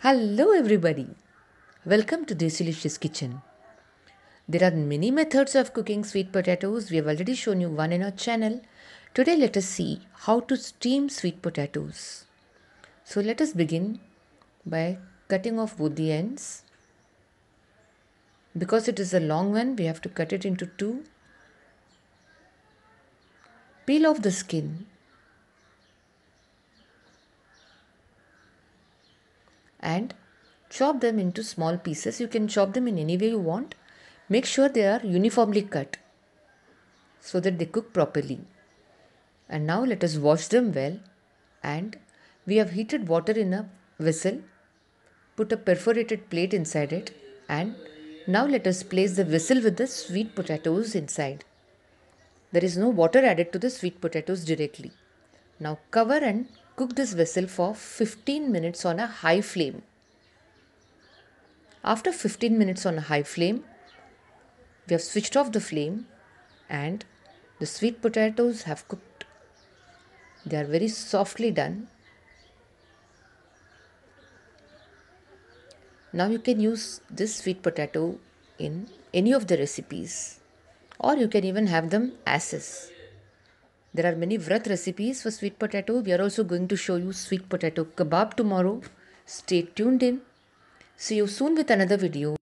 Hello everybody. Welcome to Desilicious Kitchen. There are many methods of cooking sweet potatoes. We have already shown you one in our channel. Today let us see how to steam sweet potatoes. So let us begin by cutting off both the ends. Because it is a long one, we have to cut it into two. Peel off the skin and chop them into small pieces. You can chop them in any way you want. Make sure they are uniformly cut so that they cook properly. And now let us wash them well, and we have heated water in a vessel. Put a perforated plate inside it, and now let us place the vessel with the sweet potatoes inside. There is no water added to the sweet potatoes directly. Now cover and cook this vessel for 15 minutes on a high flame. After 15 minutes on a high flame, we have switched off the flame and the sweet potatoes have cooked. They are very softly done. Now you can use this sweet potato in any of the recipes, or you can even have them as is. There are many Vrat recipes for sweet potato. We are also going to show you sweet potato kebab tomorrow. Stay tuned in. See you soon with another video.